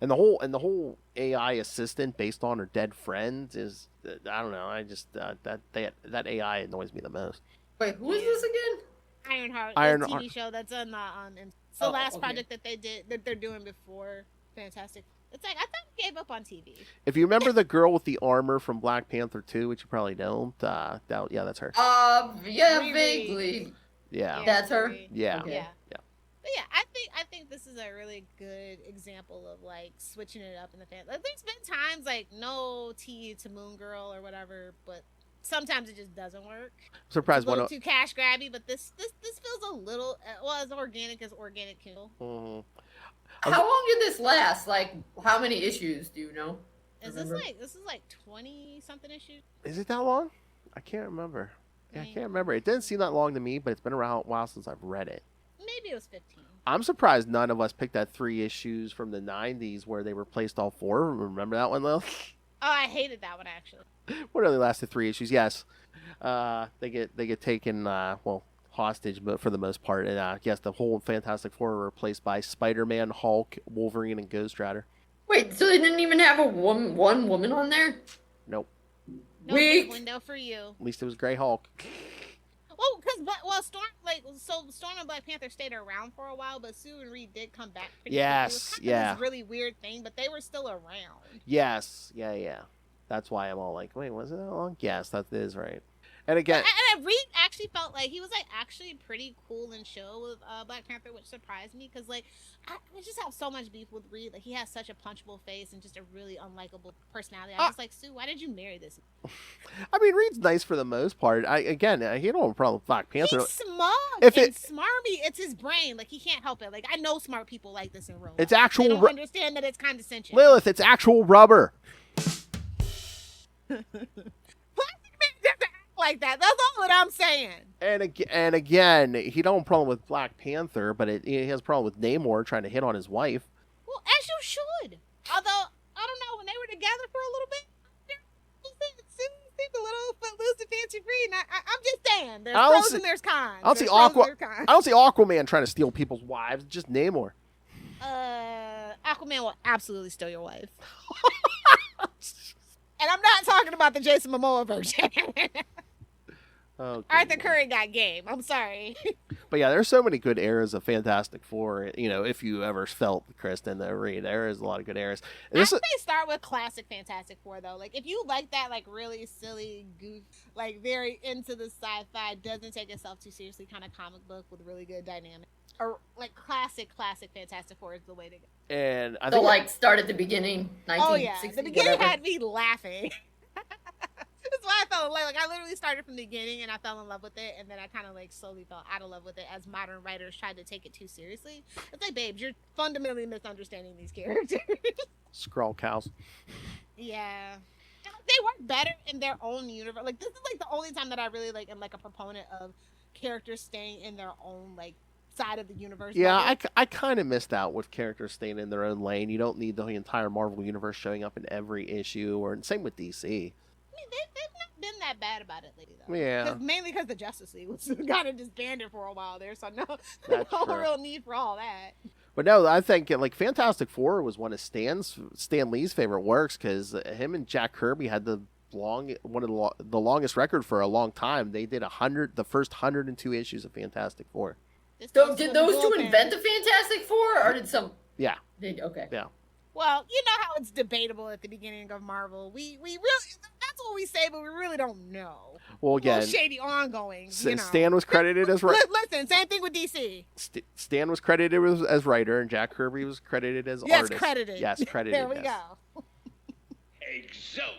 And the whole AI assistant based on her dead friend is, I don't know. I just that AI annoys me the most. Wait, who is this again? Ironheart, the Ironheart. TV show that's on it's the last okay. project that they're doing before Fantastic. It's like I thought we gave up on TV. If you remember the girl with the armor from Black Panther 2, which you probably don't, yeah, that's her. Yeah, Riri. vaguely. Yeah. That's her? Yeah. Okay. Yeah. But yeah, I think this is a really good example of like switching it up in the fan. Like, there's been times like no tea to Moon Girl or whatever, but sometimes it just doesn't work. Surprised It's a little one. too cash grabby, but this feels a little as organic as organic kill. Mhm. How long did this last? Like, how many issues do you know? Is Remember? this is like 20 something issues? Is it that long? I can't remember. Yeah, I Maybe. can't remember. It didn't seem that long to me, but it's been around a while since I've read it. Maybe it was 15. I'm surprised none of us picked that 3 issues from the 90s where they replaced all 4. Remember that one, Lil? Oh, I hated that one actually. What only lasted 3 issues? Yes. They get taken hostage, but for the most part, and yes, the whole Fantastic Four were replaced by Spider-Man, Hulk, Wolverine, and Ghost Rider. Wait, so they didn't even have one woman on there? Nope. No Weak. big window for you. At least it was Grey Hulk. Oh, because Storm and Black Panther stayed around for a while, but Sue and Reed did come back. Pretty Yes, quickly. It was kind yeah. of this really weird thing, but they were still around. Yes. Yeah. That's why I'm all like, wait, was it that long? Yes, that is right. And again, And Reed actually felt like he was like actually pretty cool in show with Black Panther, which surprised me because like I just have so much beef with Reed. Like he has such a punchable face and just a really unlikable personality. I was like, Sue, why did you marry this? I mean, Reed's nice for the most part. He don't have a problem with Black Panther. He's smug If and it- smarmy. It's his brain. Like he can't help it. Like I know smart people like this in real life. It's actual They don't ru- understand that it's condescension. Lilith, it's actual rubber. Plastic Man doesn't act like that. That's all that I'm saying. And again, he don't have a problem with Black Panther, but he has a problem with Namor trying to hit on his wife. Well, as you should. Although I don't know when they were together for a little bit. Seemed a little footloose and fancy free, and I'm just saying, there's I don't pros see- and there's cons. I don't see There's pros and Aqua. there's cons. I don't see Aquaman trying to steal people's wives. Just Namor. Aquaman will absolutely steal your wife. And I'm not talking about the Jason Momoa version. Okay. Arthur Curry got game. I'm sorry. But yeah, there's so many good eras of Fantastic Four. You know, if you ever felt, Kristen, there is a lot of good eras. And I this is, say start with classic Fantastic Four though. Like if you like that, like really silly, goof, like very into the sci-fi, doesn't take itself too seriously kind of comic book with really good dynamic, or like classic Fantastic Four is the way to go. and I So, think like, start at the beginning, Oh yeah, 1960, the beginning whatever. had me laughing. That's why I fell in love. Like I literally started from the beginning and I fell in love with it, and then I kind of like slowly fell out of love with it as modern writers tried to take it too seriously. It's like, babes, you're fundamentally misunderstanding these characters. Skrull cows. Yeah. They work better in their own universe. Like this is like the only time that I really like am like a proponent of characters staying in their own like side of the universe. Yeah, better. I kind of missed out with characters staying in their own lane. You don't need the entire Marvel universe showing up in every issue, or same with DC. I mean, they've not been that bad about it lately, though. Yeah. Mainly because the Justice League was kind of disbanded for a while there, so That's no true. real need for all that. But no, I think like Fantastic Four was one of Stan Lee's favorite works because him and Jack Kirby had the longest record for a long time. They did the first 102 issues of Fantastic Four. This So, goes did to the those two bullpen. invent the Fantastic Four, or did some... Yeah. Okay. Yeah. Well, you know how it's debatable at the beginning of Marvel. We really, that's what we say, but we really don't know. Well, Well, again, shady ongoings, you know. Stan was credited as Listen, same thing with DC. Stan was credited as writer, and Jack Kirby was credited as Yes, artist. credited. Yes, credited. There we yes. go. Excelsior.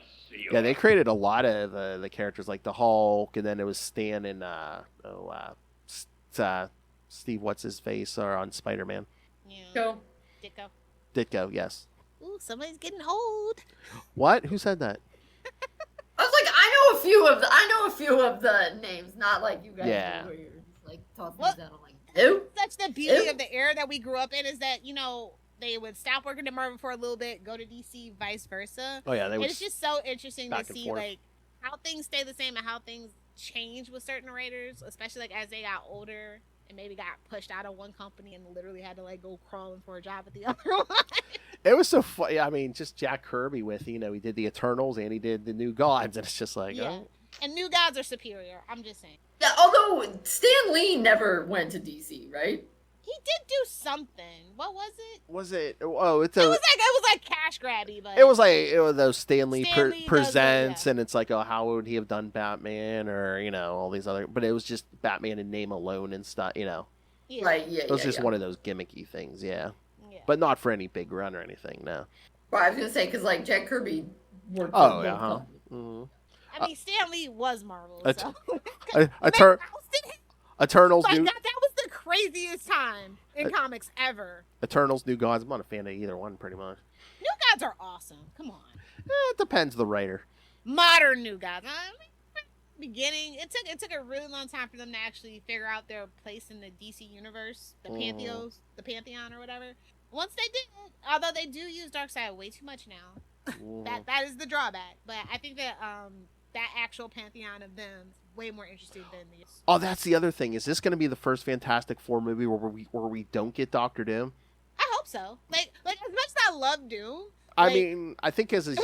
Yeah, they created a lot of the characters, like the Hulk, and then it was Stan and Steve, what's his face, are on Spider-Man. Yeah. Go. Ditko. Ditko, yes. Ooh, somebody's getting old. What? Who said that? I was like, I know a few of the names, not like you guys Yeah. do, where you're just like tossing What? these out. I'm like, who? Such the beauty Ew. of the era that we grew up in is that, you know, they would stop working at Marvel for a little bit, go to DC, vice versa. Oh yeah, they And was. it's just so interesting to back and see forth. like how things stay the same and how things change with certain writers, especially like as they got older and maybe got pushed out of one company and literally had to like go crawling for a job at the other one. It was so funny. I mean, just Jack Kirby with, he did the Eternals and he did the New Gods, and it's just like, yeah. oh. And New Gods are superior. I'm just saying. Yeah, although Stan Lee never went to DC, right? He did do something. What was it? Was it? Oh, It was like cash grabby, but it was those Stanley Stan Lee presents, yeah. and it's like, oh, how would he have done Batman, or all these other? But it was just Batman in name alone and stuff, Yeah. Right, yeah. It was just one of those gimmicky things, yeah. But not for any big run or anything, no. Well, I was gonna say because like Jack Kirby worked. Oh for yeah, huh? companies. Mm-hmm. I mean, Stan Lee was Marvel. So. Eternals Like new. that was the craziest time in comics ever. Eternals, New Gods. I'm not a fan of either one, pretty much. New Gods are awesome. Come on. It depends the writer. Modern New Gods. Beginning, it took a really long time for them to actually figure out their place in the DC universe, the Pantheon or whatever. Once they did, although they do use Darkseid way too much now, that is the drawback. But I think that that actual Pantheon of them is way more interesting than the. Oh, that's the other thing. Is this going to be the first Fantastic Four movie where we don't get Doctor Doom? I hope so. Like as much as I love Doom. I mean, I think which is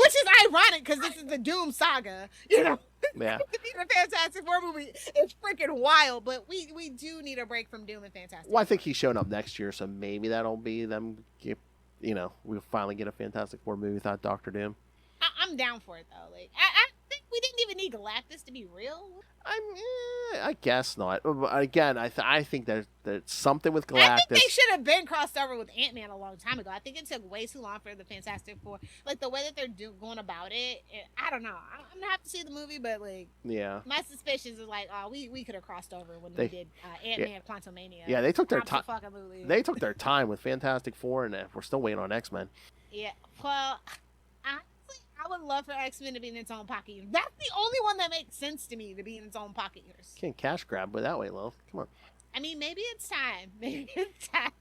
ironic because this is the Doom saga, Yeah. The Fantastic Four movie is freaking wild, but we do need a break from Doom and Fantastic. Well, I think he's showing up next year, so maybe that'll be them. We'll finally get a Fantastic Four movie without Doctor Doom. I'm down for it though. Like I think we didn't even need Galactus to be real. I guess not. Again, I think there's something with Galactus. I think they should have been crossed over with Ant-Man a long time ago. I think it took way too long for the Fantastic Four. Like the way that they're going about it, I don't know. I'm gonna have to see the movie, but like, yeah, my suspicions is like, oh, we could have crossed over when we did Ant-Man Quantumania. Yeah, they took their time. Absolutely. They took their time with Fantastic Four, and we're still waiting on X-Men. Yeah, well, I would love for X-Men to be in its own pocket universe. That's the only one that makes sense to me to be in its own pocket universe. Can't cash grab but that way, Lil. Come on. I mean, maybe it's time. Maybe it's time.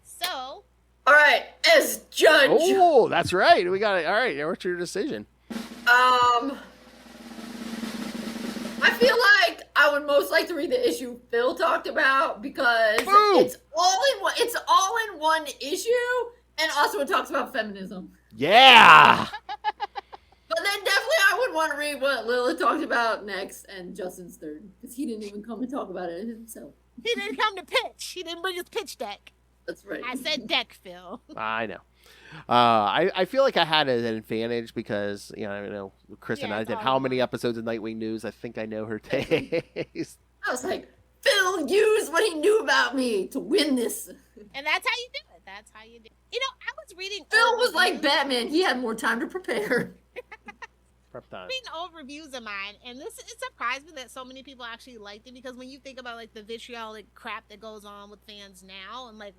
So. All right, as judge. Oh, that's right. We got it. All right, what's your decision? I feel like I would most like to read the issue Phil talked about because it's all in one. It's all in one issue, and also it talks about feminism. Yeah. But then definitely I would want to read what Lilith talked about next and Justin's third because he didn't even come and talk about it himself. He didn't come to pitch. He didn't bring his pitch deck. That's right. I said deck, Phil. I know. I feel like I had an advantage because Kristen and I did how many episodes of Nightwing News. I think I know her taste. I was like, Phil used what he knew about me to win this. And that's how you do it. That's how you do it. I was reading. Phil was like Batman. He had more time to prepare. Prep time. Reading old reviews of mine, and it surprised me that so many people actually liked it because when you think about like the vitriolic crap that goes on with fans now, and like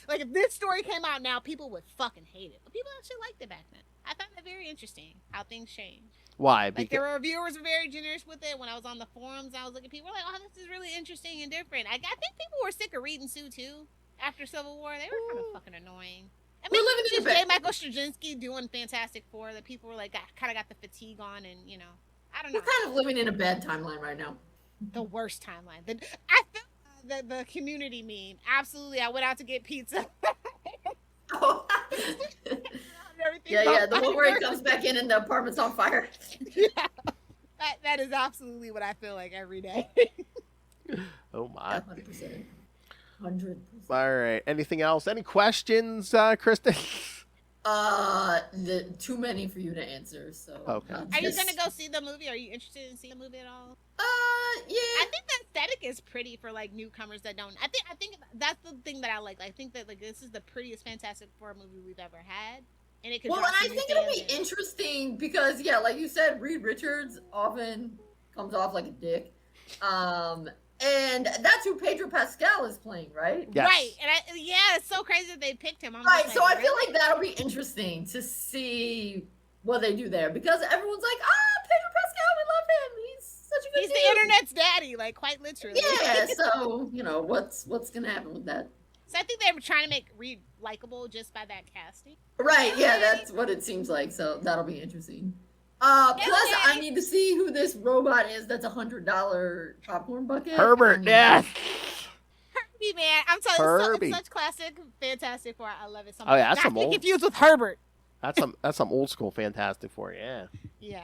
if this story came out now, people would fucking hate it. But people actually liked it back then. I found that very interesting how things change. Why? Like the reviewers were very generous with it. When I was on the forums, I was looking at people like, "Oh, this is really interesting and different." I think people were sick of reading Sue too after Civil War. They were kind of fucking annoying. I mean, just J. Michael Straczynski doing Fantastic Four that people were like, kind of got the fatigue on, and I don't know. We're kind of living in a bad timeline right now. The worst timeline. I feel the community meme. Absolutely, I went out to get pizza. Oh. Yeah. The one where he comes back in and the apartment's on fire. Yeah, that is absolutely what I feel like every day. Oh my. 100%. 100%. All right. Anything else? Any questions, Kristen? Too many for you to answer. So. Okay. Are you gonna go see the movie? Are you interested in seeing the movie at all? Yeah. I think the aesthetic is pretty for like newcomers that don't. I think that's the thing that I like. I think that like this is the prettiest Fantastic Four movie we've ever had, and it could. Well, and I think it'll be interesting because like you said, Reed Richards often comes off like a dick. And that's who Pedro Pascal is playing, right? Yes. Right. And it's so crazy that they picked him. Right. So I feel like that'll be interesting to see what they do there because everyone's like, Pedro Pascal, we love him. He's such a good dude. He's the internet's daddy, like quite literally. Yeah. So what's gonna happen with that? So I think they were trying to make Reed likable just by that casting. Right. Yeah. That's what it seems like. So that'll be interesting. Plus, I need to see who this robot is. That's $100 popcorn bucket. Herbert, yeah. Herbie, man, I'm telling you, Herbie. it's such classic Fantastic Four. I love it so much. Oh, yeah, that's Not some to be old- confused with Herbert. That's some old school Fantastic Four, yeah. Yeah.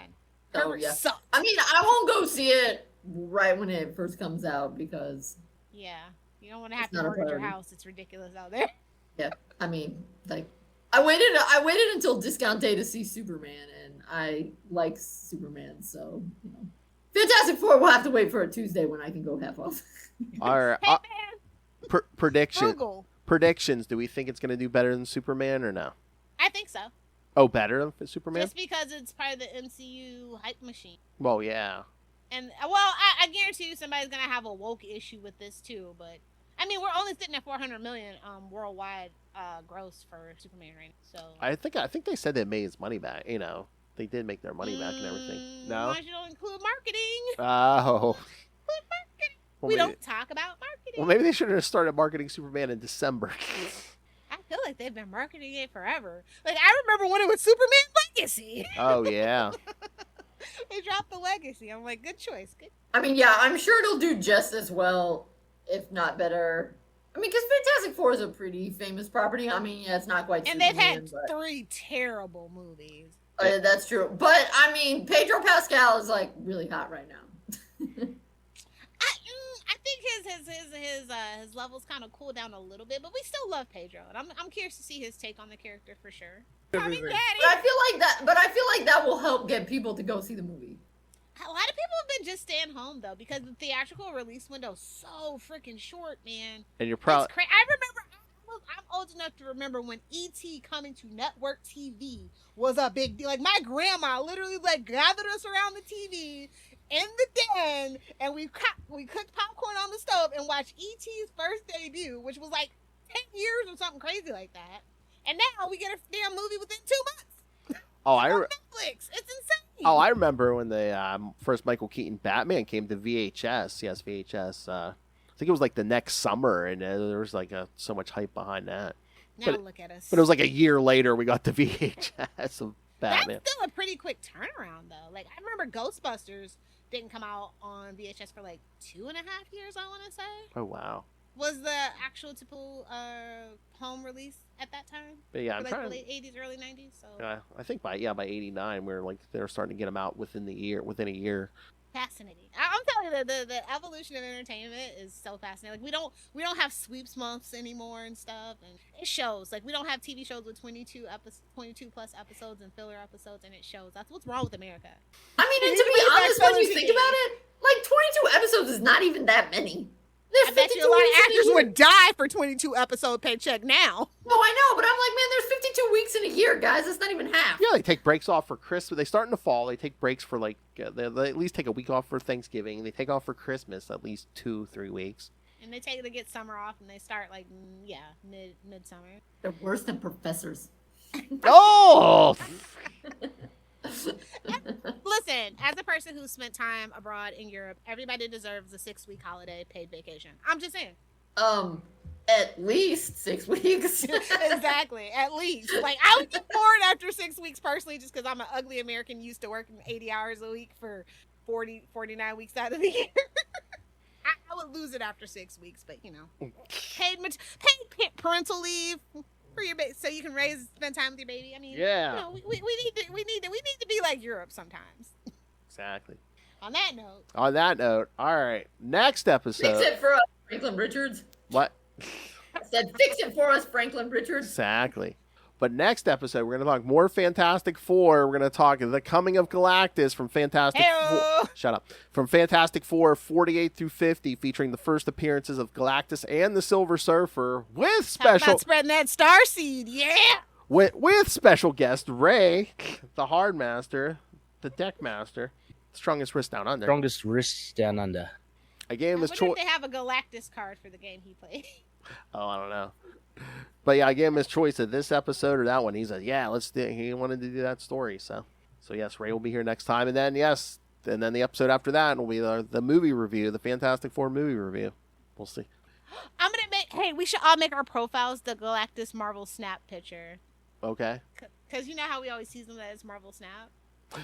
Oh, Herbert yeah. sucks. I mean, I won't go see it right when it first comes out because, Yeah. You don't want to have It's to not a mortgage your priority. house. It's ridiculous out there. yeah. I mean, like, I waited until discount day to see Superman, and I like Superman, so you know, Fantastic Four will have to wait for a Tuesday when I can go half off. All right. Hey, man. Prediction. Predictions. Do we think it's going to do better than Superman or no? I think so. Oh, better than Superman? Just because it's part of the MCU hype machine. Well, yeah. And, well, I guarantee you somebody's going to have a woke issue with this, too. But, I mean, we're only sitting at $400 million worldwide gross for Superman right now. So I think they said they made his money back. You know, they did make their money back and everything. No? Why you don't include marketing? Oh. Well, We maybe, don't talk about marketing. well, maybe they should have started marketing Superman in December. I feel like they've been marketing it forever. Like, I remember when it was Superman Legacy. Oh, yeah. They dropped the Legacy. I'm like, good choice. Good. I mean, yeah, I'm sure it'll do just as well, if not better. I mean, because Fantastic Four is a pretty famous property. I mean, yeah, it's not quite And Superman, they've had but 3 terrible movies. that's true. But I mean, Pedro Pascal is like really hot right now. I think his levels kind of cool down a little bit, but we still love Pedro, and I'm curious to see his take on the character for sure. Mommy, But Daddy. I feel like that will help get people to go see the movie. A lot of people have been just staying home though because the theatrical release window is so freaking short, man. And you're It's probably... I remember. I'm old enough to remember when E.T. coming to network TV was a big deal. Like, my grandma literally like gathered us around the TV in the den, and we cooked popcorn on the stove and watched E.T.'s first debut, which was like 10 years or something crazy like that. And now we get a damn movie within 2 months Oh, on Netflix. It's insane. Oh, I remember when the first Michael Keaton Batman came to VHS. Yes, VHS. I think it was like the next summer, and there was like so much hype behind that. Now but- look at us. But it was like a year later we got the VHS of Batman. That's still a pretty quick turnaround, though. Like, I remember Ghostbusters didn't come out on VHS for like 2.5 years, I want to say. Oh, wow. Was the actual typical home release at that time? But yeah, For I'm like the trying. late 80s, early 90s. So I think by '89 we were like they were starting to get them out within a year. fascinating. I'm telling you, the evolution of entertainment is so fascinating. Like, we don't have sweeps months anymore and stuff, and it shows. Like, we don't have TV shows with 22 plus episodes and filler episodes, and it shows. That's what's wrong with America. I mean, and to We be need back honest, when filler you think TV. about it, like 22 episodes is not even that many. There's I bet 52 you a lot of weeks in a actors year. would die for 22 episode paycheck now. No, I know, but I'm like, man, there's 52 weeks in a year, guys. That's not even half. Yeah, they take breaks off for Christmas. They start in the fall. They take breaks for like they at least take a week off for Thanksgiving. They take off for Christmas at least 2-3 weeks. And they get summer off, and they start like midsummer. They're worse than professors. Oh, Listen, as a person who spent time abroad in Europe, everybody deserves a 6-week holiday paid vacation. I'm just saying. At least 6 weeks. Exactly. At least. Like, I would get bored after 6 weeks personally, just because I'm an ugly American used to working 80 hours a week for 49 weeks out of the year. I would lose it after 6 weeks, but you know, paid parental leave for your baby, so you can spend time with your baby. I mean, Yeah. you know, we need to be like Europe sometimes. exactly. On that note, On that note, all right, next episode. Fix it for us, Franklin Richards. What? I said, fix it for us, Franklin Richards. Exactly. But next episode, we're going to talk more Fantastic Four. We're going to talk The Coming of Galactus from Fantastic Heyo. Four. Shut up. From Fantastic Four 48 through 50, featuring the first appearances of Galactus and the Silver Surfer with talk special about spreading that star seed, yeah. with special guest Ray, the Hard Master, the Deck Master, strongest wrist down under. Strongest wrist down under. I gave him I his wonder choice. if they have a Galactus card for the game he played. Oh, I don't know. But yeah, I gave him his choice of this episode or that one. He said, yeah, let's do it. He wanted to do that story. So yes, Ray will be here next time. And then, the episode after that will be the movie review, the Fantastic Four movie review. We'll see. I'm gonna we should all make our profiles the Galactus Marvel Snap picture. Okay. Because you know how we always tease them that it's Marvel Snap?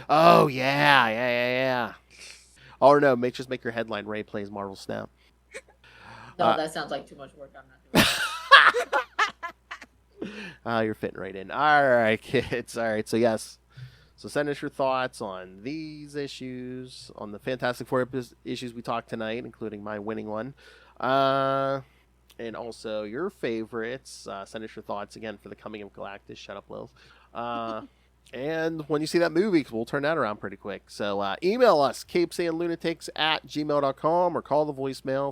Oh yeah. Or no, just make your headline Ray plays Marvel Snap. No, that sounds like too much work. I'm not doing it. You're fitting right in. All right, kids. All right, so yes. So send us your thoughts on these issues, on the Fantastic Four issues we talked tonight, including my winning one. And also your favorites. Send us your thoughts again for the Coming of Galactus. Shut up, Lilith. And when you see that movie, we'll turn that around pretty quick. So email us, CapesandLunatics@gmail.com, or call the voicemail,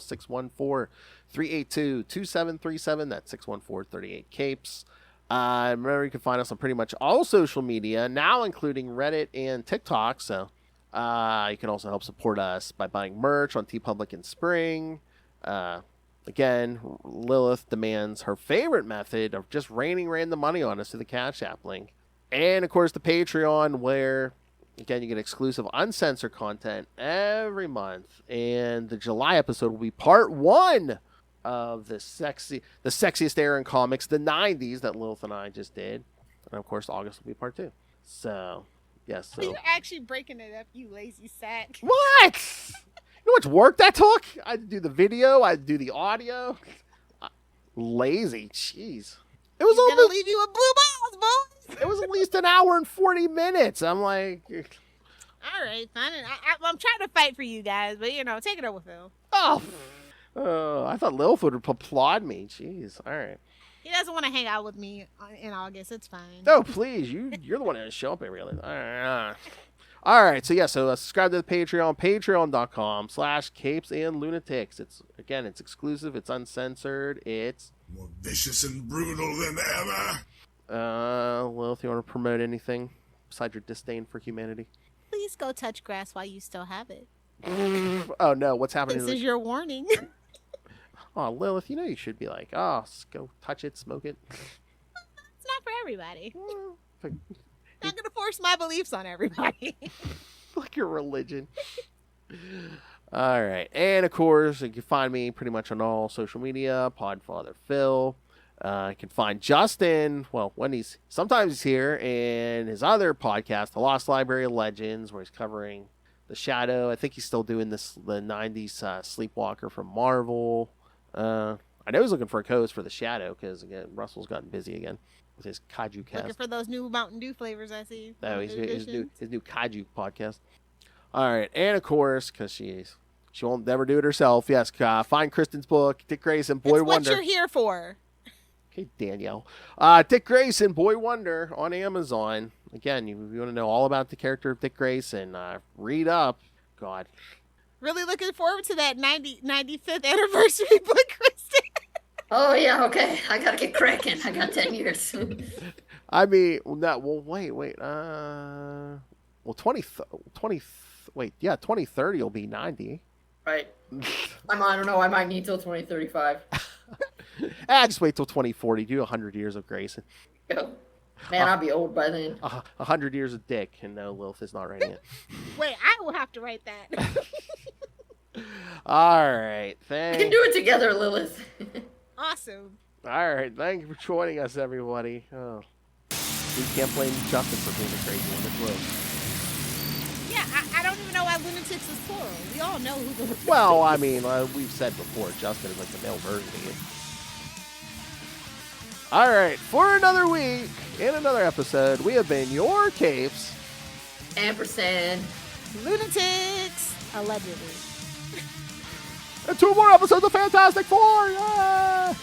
614-382-2737. That's 614-38-CAPES. Remember, you can find us on pretty much all social media, now including Reddit and TikTok. So you can also help support us by buying merch on TeePublic in spring. Again, Lilith demands her favorite method of just raining random money on us to the Cash App link. And, of course, the Patreon, where, again, you get exclusive uncensored content every month. And the July episode will be part 1 of the sexiest era in comics, the 90s, that Lilith and I just did. And, of course, August will be part 2. So, yes. So. You're actually breaking it up, you lazy sack. What? You know how much work that took? I had to do the video. I had to do the audio. Lazy. Jeez. It was gonna leave you with blue balls, boys. It was at least an hour and 40 minutes. I'm like... All right, fine. I'm trying to fight for you guys, but, take it over, Phil. Oh, I thought Lilith would applaud me. Jeez. All right. He doesn't want to hang out with me in August. It's fine. No, please. You're the one that show up every other. All right. So, subscribe to the Patreon, patreon.com/CapesandLunatics. It's exclusive. It's uncensored. It's More vicious and brutal than ever. Lilith, you want to promote anything besides your disdain for humanity? Please go touch grass while you still have it. Oh, no. What's happening? This is your warning. Oh, Lilith, you should be like, go touch it, smoke it. It's not for everybody. Not going to force my beliefs on everybody. Like your religion. All right. And, of course, you can find me pretty much on all social media, Podfather Phil. You can find Justin, when sometimes he's here, in his other podcast, The Lost Library of Legends, where he's covering The Shadow. I think he's still doing the 90s Sleepwalker from Marvel. I know he's looking for a co-host for The Shadow, because, again, Russell's gotten busy again with his Kaiju cast. Looking for those new Mountain Dew flavors, I see. Oh, his new Kaiju podcast. All right. And, of course, because she won't never do it herself, yes, find Kristen's book, Dick Grayson, Boy Wonder. It's what you're here for. Okay, Danielle. Dick Grayson, Boy Wonder, on Amazon. Again, you want to know all about the character of Dick Grayson, read up. God. Really looking forward to that 95th anniversary book, Kristen. Oh, yeah, okay. I gotta get cracking. I got 10 years. I mean, wait. 2030 will be 90. Right. I don't know. I might need till 2035. Just wait till 2040. Do 100 years of Grayson. Man, I'll be old by then. 100 years of Dick, and no, Lilith is not writing it. Wait, I will have to write that. All right, thanks. We can do it together, Lilith. Awesome. All right, thank you for joining us, everybody. Oh, we can't blame Justin for being a crazy one. It's Will. Yeah, I don't even know why Lunatics is plural. We all know who the... Well, I mean, we've said before, Justin is like the male version of you. All right, for another week, in another episode, we have been your Capes. Ampersand. Lunatics. Allegedly. And 2 more episodes of Fantastic Four! Yeah!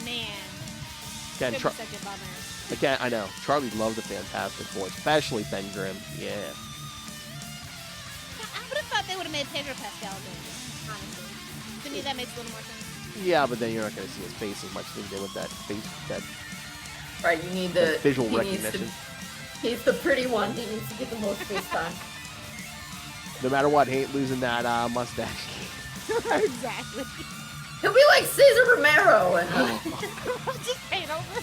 Man. Again, Could be such a bummer. Again, I know. Charlie loved the Fantastic Four, especially Ben Grimm. Yeah. I would have thought they would have made Pedro Pascal do it, honestly. To me, that makes a little more sense. Yeah, but then you're not going to see his face as much as they did with that face, that Right, you need the visual he recognition. He's the pretty one. He needs to get the most face time. No matter what, he ain't losing that mustache. Exactly. He'll be like Cesar Romero. And Just paint over.